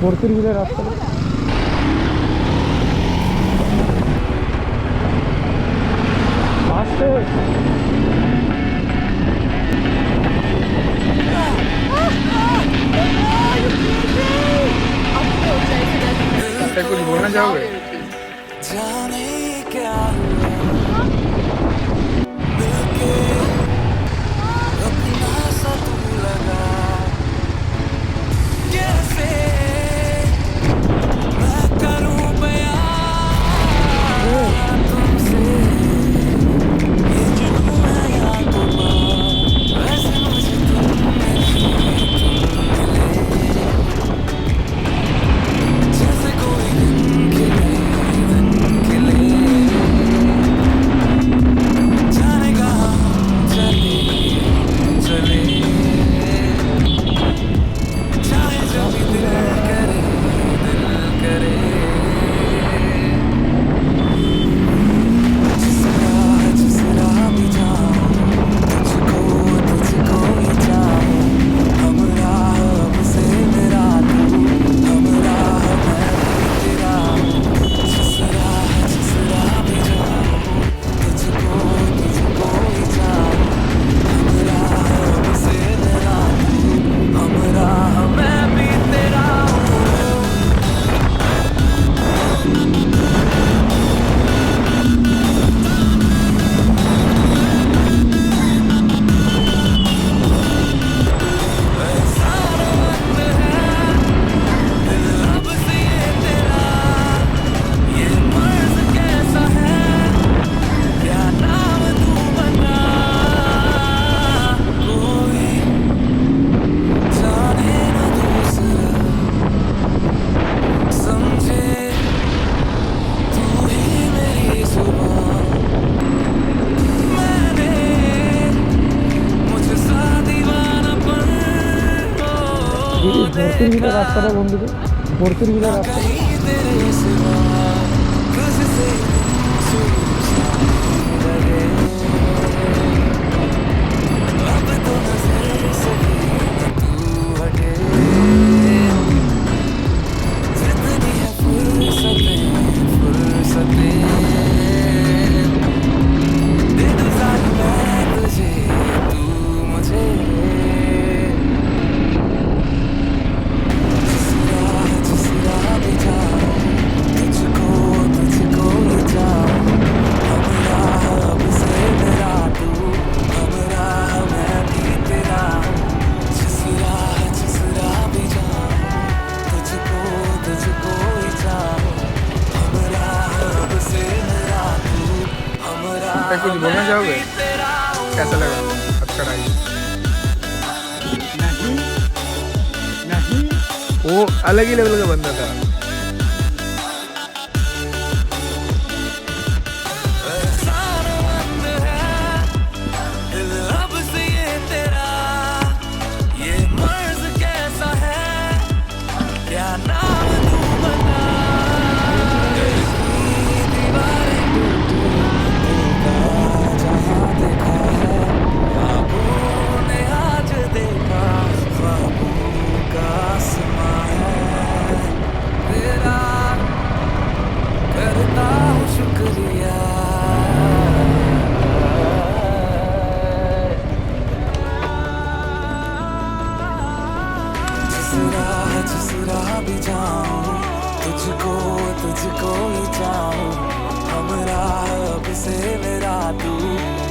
ಬರ್ತಿರ್ಗಿದೆ ರಾತ್ರಿ ಲಾಸ್ಟ್ कुछ बोलना चाहोगे? जाने क्या अपना सा तू लगा कैसे मैं करूं बयान तुमसे ये जुनून है या गुमान वैसे मुझे तुम मिले जैसे कोई दिन खिले जाने कहाँ चले चाहे जब भी दिल करे जिस राह भी जाऊं तुझको ही चाहूं हम राह अब से मेरा तू हम राह मैं भी तेरा जिस राह भी जाऊं तुझको ही चाहूं हम राह अब से मेरा तू हम राह मैं भी तेरा ಬರ್ತಿರ್ಗಿದೆ ರಾತ್ರಿ ಬಂದಿದೆ ಬರ್ತಿರ್ಗಿದೆ ರಾತ್ರಿ कुछ बोलना चाहोगे? कैसा लगा? अच्छा रहा? नहीं वो अलग ही लेवल का बंदा था। जिस राह भी जाऊं तुझको ही चाहूं हम राह अब से मेरा तू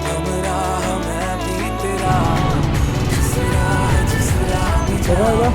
हम राह मैं भी तेरा जिस राह भी जाऊं